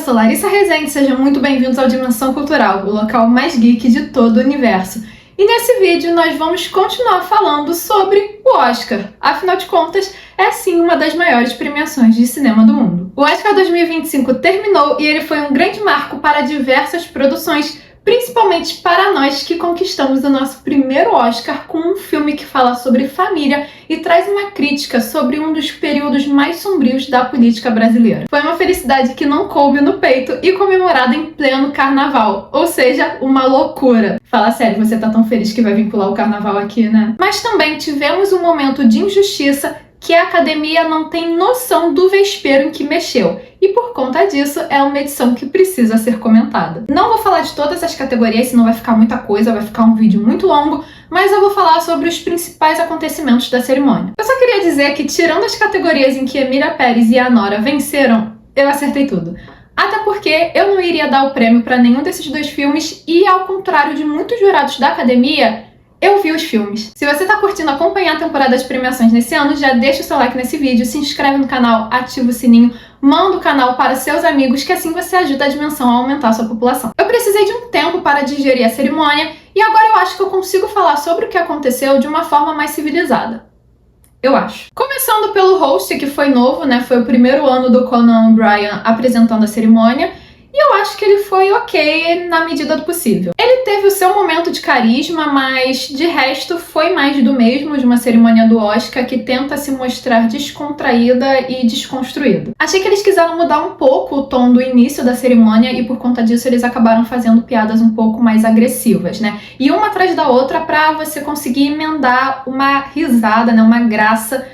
sou Larissa Rezende, sejam muito bem-vindos ao Dimensão Cultural, o local mais geek de todo o universo. E nesse vídeo nós vamos continuar falando sobre o Oscar. Afinal de contas, é sim uma das maiores premiações de cinema do mundo. O Oscar 2025 terminou e ele foi um grande marco para diversas produções, principalmente para nós que conquistamos o nosso primeiro Oscar com um filme que fala sobre família e traz uma crítica sobre um dos períodos mais sombrios da política brasileira. Foi uma felicidade que não coube no peito e comemorada em pleno carnaval, ou seja, uma loucura. Fala sério, você tá tão feliz que vai vincular o carnaval aqui, né? Mas também tivemos um momento de injustiça que a academia não tem noção do vespeiro em que mexeu. E por conta disso, é uma edição que precisa ser comentada. Não vou falar de todas as categorias, senão vai ficar muita coisa, vai ficar um vídeo muito longo, mas eu vou falar sobre os principais acontecimentos da cerimônia. Eu só queria dizer que, tirando as categorias em que Emília Pérez e Anora venceram, eu acertei tudo. Até porque eu não iria dar o prêmio para nenhum desses dois filmes e, ao contrário de muitos jurados da academia, eu vi os filmes. Se você tá curtindo acompanhar a temporada de premiações nesse ano, já deixa o seu like nesse vídeo, se inscreve no canal, ativa o sininho, manda o canal para seus amigos, que assim você ajuda a Dimensão a aumentar a sua população. Eu precisei de um tempo para digerir a cerimônia e agora eu acho que eu consigo falar sobre o que aconteceu de uma forma mais civilizada. Eu acho. Começando pelo host, que foi novo, né? Foi o primeiro ano do Conan O'Brien apresentando a cerimônia. E eu acho que ele foi ok na medida do possível. Ele teve o seu momento de carisma, mas de resto foi mais do mesmo de uma cerimônia do Oscar que tenta se mostrar descontraída e desconstruída. Achei que eles quiseram mudar um pouco o tom do início da cerimônia e por conta disso eles acabaram fazendo piadas um pouco mais agressivas, né? E uma atrás da outra pra você conseguir emendar uma risada, né? Uma graça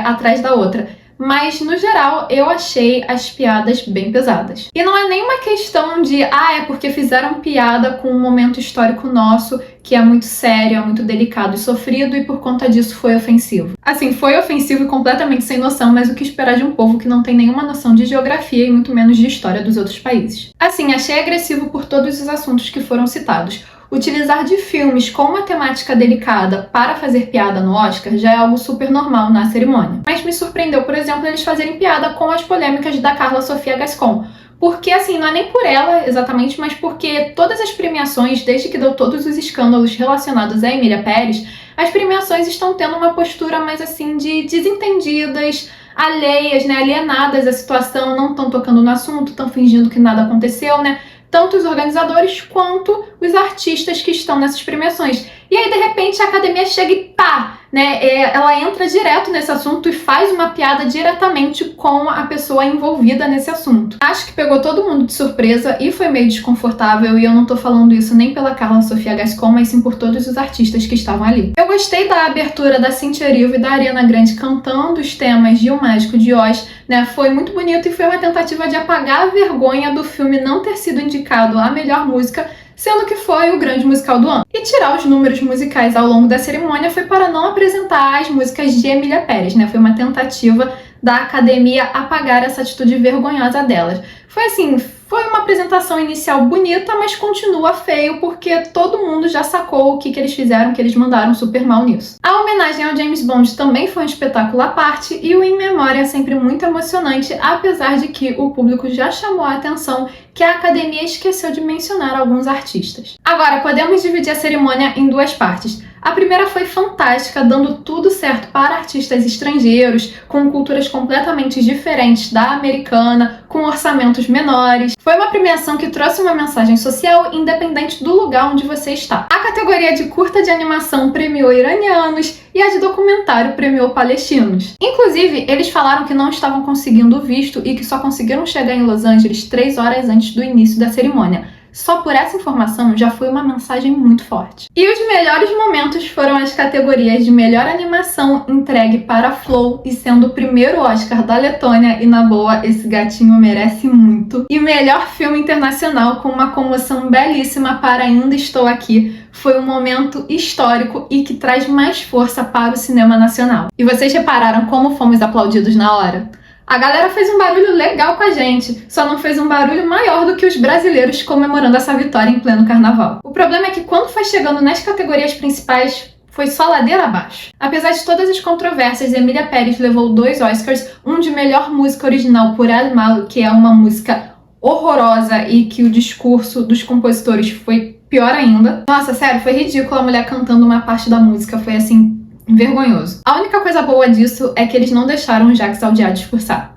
atrás da outra. Mas, no geral, eu achei as piadas bem pesadas. E não é nenhuma questão de, é porque fizeram piada com um momento histórico nosso que é muito sério, é muito delicado e sofrido e por conta disso foi ofensivo. Assim, foi ofensivo e completamente sem noção, mas o que esperar de um povo que não tem nenhuma noção de geografia e muito menos de história dos outros países. Assim, achei agressivo por todos os assuntos que foram citados. Utilizar de filmes com uma temática delicada para fazer piada no Oscar já é algo super normal na cerimônia. Mas me surpreendeu, por exemplo, eles fazerem piada com as polêmicas da Carla Sofia Gascon. Porque, assim, não é nem por ela exatamente, mas porque todas as premiações, desde que deu todos os escândalos relacionados a Emília Pérez, as premiações estão tendo uma postura mais, assim, de desentendidas, alheias, né, alienadas à situação, não estão tocando no assunto, estão fingindo que nada aconteceu, né? Tanto os organizadores quanto os artistas que estão nessas premiações. E aí, de repente, a academia chega e pá! Né? Ela entra direto nesse assunto e faz uma piada diretamente com a pessoa envolvida nesse assunto. Acho que pegou todo mundo de surpresa e foi meio desconfortável, e eu não tô falando isso nem pela Carla Sofia Gascon, mas sim por todos os artistas que estavam ali. Eu gostei da abertura da Cynthia Erivo e da Ariana Grande cantando os temas de O Mágico de Oz, né? Foi muito bonito e foi uma tentativa de apagar a vergonha do filme não ter sido indicado a melhor música, sendo que foi o grande musical do ano. E tirar os números musicais ao longo da cerimônia foi para não apresentar as músicas de Emília Pérez, né? Foi uma tentativa da academia apagar essa atitude vergonhosa delas. Foi assim, foi uma apresentação inicial bonita, mas continua feio porque todo mundo já sacou o que eles fizeram, que eles mandaram super mal nisso. A homenagem ao James Bond também foi um espetáculo à parte e o In Memória é sempre muito emocionante, apesar de que o público já chamou a atenção que a academia esqueceu de mencionar alguns artistas. Agora, podemos dividir a cerimônia em duas partes. A primeira foi fantástica, dando tudo certo para artistas estrangeiros, com culturas completamente diferentes da americana, com orçamentos menores. Foi uma premiação que trouxe uma mensagem social independente do lugar onde você está. A categoria de curta de animação premiou iranianos e a de documentário premiou palestinos. Inclusive, eles falaram que não estavam conseguindo visto e que só conseguiram chegar em Los Angeles 3 horas antes do início da cerimônia. Só por essa informação já foi uma mensagem muito forte. E os melhores momentos foram as categorias de melhor animação entregue para Flow e sendo o primeiro Oscar da Letônia, e na boa, esse gatinho merece muito. E melhor filme internacional com uma comoção belíssima para Ainda Estou Aqui. Foi um momento histórico e que traz mais força para o cinema nacional. E vocês repararam como fomos aplaudidos na hora? A galera fez um barulho legal com a gente, só não fez um barulho maior do que os brasileiros comemorando essa vitória em pleno carnaval. O problema é que quando foi chegando nas categorias principais, foi só ladeira abaixo. Apesar de todas as controvérsias, Emília Pérez levou 2 Oscars, um de melhor música original por El Malo, que é uma música horrorosa e que o discurso dos compositores foi pior ainda. Nossa, sério, foi ridículo a mulher cantando uma parte da música, foi assim, vergonhoso. A única coisa boa disso é que eles não deixaram o Jacques Audiard discursar.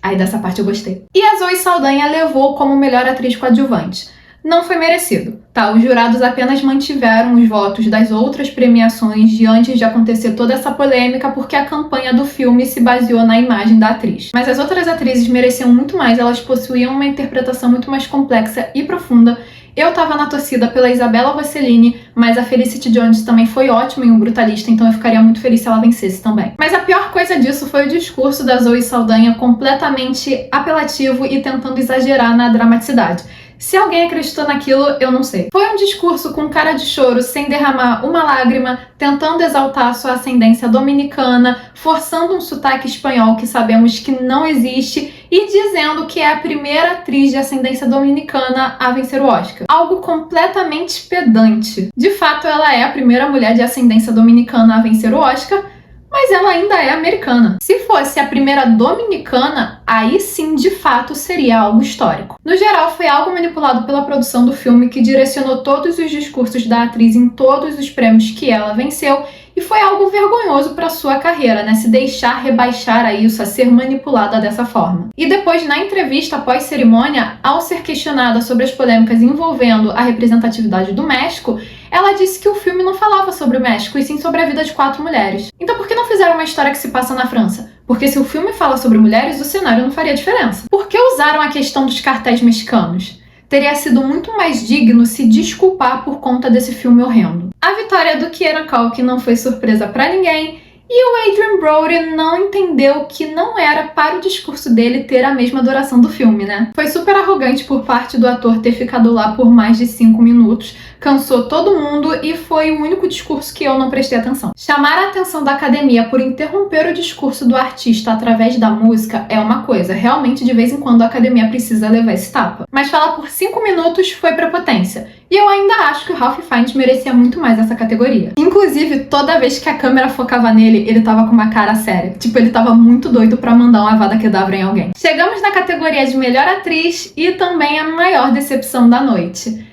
Aí dessa parte eu gostei. E a Zoe Saldanha levou como melhor atriz coadjuvante. Não foi merecido, tá? Os jurados apenas mantiveram os votos das outras premiações de antes de acontecer toda essa polêmica porque a campanha do filme se baseou na imagem da atriz. Mas as outras atrizes mereciam muito mais, elas possuíam uma interpretação muito mais complexa e profunda. Eu tava na torcida pela Isabella Rossellini, mas a Felicity Jones também foi ótima em O Brutalista, então eu ficaria muito feliz se ela vencesse também. Mas a pior coisa disso foi o discurso da Zoe Saldanha, completamente apelativo e tentando exagerar na dramaticidade. Se alguém acreditou naquilo, eu não sei. Foi um discurso com cara de choro, sem derramar uma lágrima, tentando exaltar sua ascendência dominicana, forçando um sotaque espanhol que sabemos que não existe e dizendo que é a primeira atriz de ascendência dominicana a vencer o Oscar. Algo completamente pedante. De fato, ela é a primeira mulher de ascendência dominicana a vencer o Oscar, mas ela ainda é americana. Se fosse a primeira dominicana, aí sim, de fato, seria algo histórico. No geral, foi algo manipulado pela produção do filme que direcionou todos os discursos da atriz em todos os prêmios que ela venceu e foi algo vergonhoso para sua carreira, né? Se deixar rebaixar a isso, a ser manipulada dessa forma. E depois, na entrevista pós-cerimônia, ao ser questionada sobre as polêmicas envolvendo a representatividade do México, ela disse que o filme não falava sobre o México, e sim sobre a vida de 4 mulheres. Então por que não fizeram uma história que se passa na França? Porque se o filme fala sobre mulheres, o cenário não faria diferença. Por que usaram a questão dos cartéis mexicanos? Teria sido muito mais digno se desculpar por conta desse filme horrendo. A vitória do Kieran Culkin não foi surpresa pra ninguém, e o Adrien Brody não entendeu que não era para o discurso dele ter a mesma duração do filme, né? Foi super arrogante por parte do ator ter ficado lá por mais de 5 minutos, cansou todo mundo e foi o único discurso que eu não prestei atenção. Chamar a atenção da academia por interromper o discurso do artista através da música é uma coisa, realmente de vez em quando a academia precisa levar esse tapa. Mas falar por 5 minutos foi prepotência. E eu ainda acho que o Ralph Fiennes merecia muito mais essa categoria. Inclusive, toda vez que a câmera focava nele, ele tava com uma cara séria. Tipo, ele tava muito doido pra mandar uma Avada Kedavra em alguém. Chegamos na categoria de melhor atriz e também a maior decepção da noite.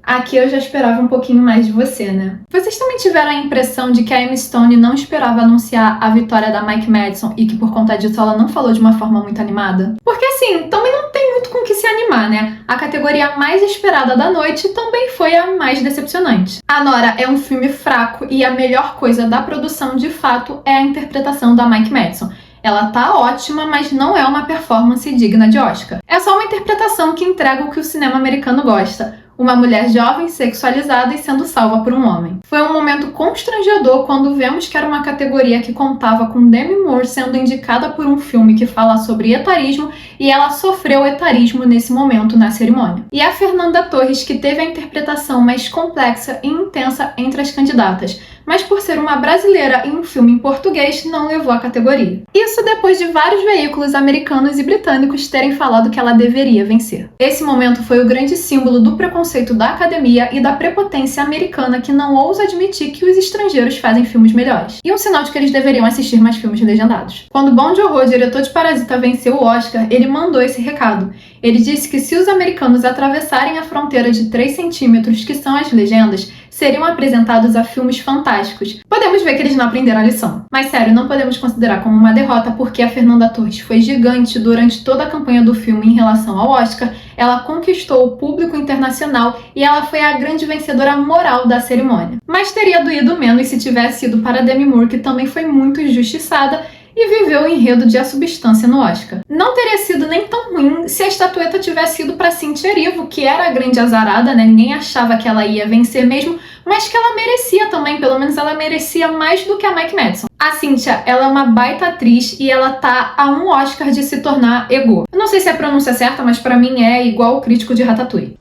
Aqui eu já esperava um pouquinho mais de você, né? Vocês também tiveram a impressão de que a Emma Stone não esperava anunciar a vitória da Mike Madison e que por conta disso ela não falou de uma forma muito animada? Porque assim, também não tem muito com o que se animar, né? A categoria mais esperada da noite também foi a mais decepcionante. A Nora é um filme fraco e a melhor coisa da produção, de fato, é a interpretação da Mike Madison. Ela tá ótima, mas não é uma performance digna de Oscar. É só uma interpretação que entrega o que o cinema americano gosta. Uma mulher jovem, sexualizada e sendo salva por um homem. Foi um momento constrangedor quando vemos que era uma categoria que contava com Demi Moore sendo indicada por um filme que fala sobre etarismo e ela sofreu etarismo nesse momento na cerimônia. E a Fernanda Torres, que teve a interpretação mais complexa e intensa entre as candidatas, mas por ser uma brasileira em um filme em português, não levou a categoria. Isso depois de vários veículos americanos e britânicos terem falado que ela deveria vencer. Esse momento foi o grande símbolo do preconceito da academia e da prepotência americana que não ousa admitir que os estrangeiros fazem filmes melhores. E um sinal de que eles deveriam assistir mais filmes legendados. Quando Bong Joon-ho, diretor de Parasita, venceu o Oscar, ele mandou esse recado. Ele disse que se os americanos atravessarem a fronteira de 3 centímetros, que são as legendas, seriam apresentados a filmes fantásticos. Podemos ver que eles não aprenderam a lição. Mas sério, não podemos considerar como uma derrota porque a Fernanda Torres foi gigante durante toda a campanha do filme em relação ao Oscar, ela conquistou o público internacional e ela foi a grande vencedora moral da cerimônia. Mas teria doído menos se tivesse sido para Demi Moore, que também foi muito injustiçada e viveu o enredo de A Substância no Oscar. Não teria sido nem tão ruim se a estatueta tivesse ido para Cynthia Erivo, que era a grande azarada, né? Ninguém achava que ela ia vencer mesmo, mas que ela merecia também, pelo menos ela merecia mais do que a Mike Madison. A Cynthia, ela é uma baita atriz e ela tá a um Oscar de se tornar Ego. Eu não sei se a pronúncia é certa, mas pra mim é igual o crítico de Ratatouille.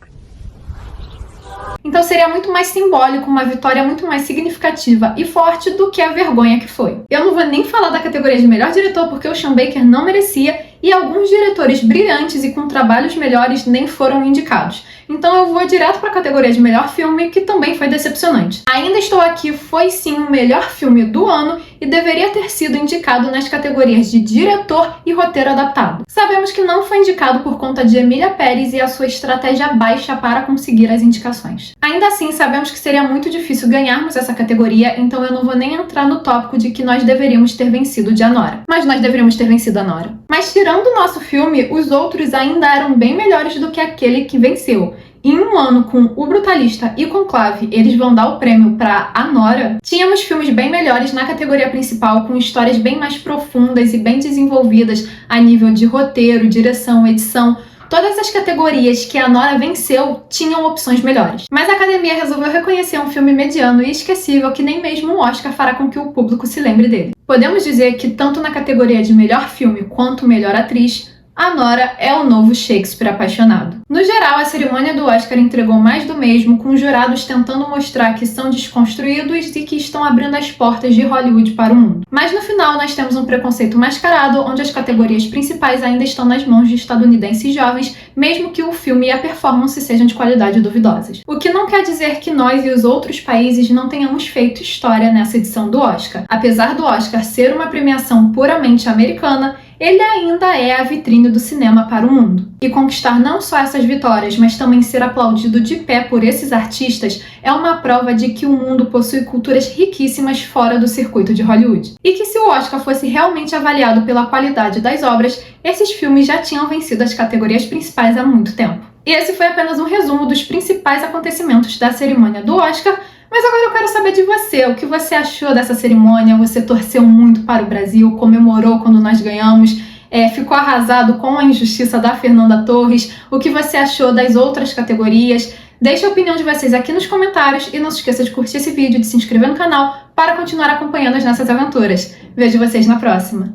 Então seria muito mais simbólico, uma vitória muito mais significativa e forte do que a vergonha que foi. Eu não vou nem falar da categoria de melhor diretor porque o Sean Baker não merecia e alguns diretores brilhantes e com trabalhos melhores nem foram indicados. Então eu vou direto para a categoria de melhor filme, que também foi decepcionante. Ainda Estou Aqui foi sim o melhor filme do ano e deveria ter sido indicado nas categorias de diretor e roteiro adaptado. Sabemos que não foi indicado por conta de Emília Pérez e a sua estratégia baixa para conseguir as indicações. Ainda assim, sabemos que seria muito difícil ganharmos essa categoria, então eu não vou nem entrar no tópico de que nós deveríamos ter vencido de Anora. Mas nós deveríamos ter vencido Anora. Mas tirando o nosso filme, os outros ainda eram bem melhores do que aquele que venceu. Em um ano com O Brutalista e Conclave, eles vão dar o prêmio para Anora, tínhamos filmes bem melhores na categoria principal, com histórias bem mais profundas e bem desenvolvidas a nível de roteiro, direção, edição. Todas as categorias que a Anora venceu tinham opções melhores. Mas a academia resolveu reconhecer um filme mediano e esquecível que nem mesmo o Oscar fará com que o público se lembre dele. Podemos dizer que tanto na categoria de melhor filme quanto melhor atriz, Anora é o novo Shakespeare apaixonado. No geral, a cerimônia do Oscar entregou mais do mesmo, com os jurados tentando mostrar que são desconstruídos e que estão abrindo as portas de Hollywood para o mundo. Mas no final, nós temos um preconceito mascarado, onde as categorias principais ainda estão nas mãos de estadunidenses jovens, mesmo que o filme e a performance sejam de qualidade duvidosas. O que não quer dizer que nós e os outros países não tenhamos feito história nessa edição do Oscar. Apesar do Oscar ser uma premiação puramente americana, ele ainda é a vitrine do cinema para o mundo. E conquistar não só essas vitórias, mas também ser aplaudido de pé por esses artistas é uma prova de que o mundo possui culturas riquíssimas fora do circuito de Hollywood. E que se o Oscar fosse realmente avaliado pela qualidade das obras, esses filmes já tinham vencido as categorias principais há muito tempo. E esse foi apenas um resumo dos principais acontecimentos da cerimônia do Oscar. Mas agora eu quero saber de você, o que você achou dessa cerimônia? Você torceu muito para o Brasil, comemorou quando nós ganhamos, ficou arrasado com a injustiça da Fernanda Torres? O que você achou das outras categorias? Deixe a opinião de vocês aqui nos comentários e não se esqueça de curtir esse vídeo, de se inscrever no canal para continuar acompanhando as nossas aventuras. Vejo vocês na próxima!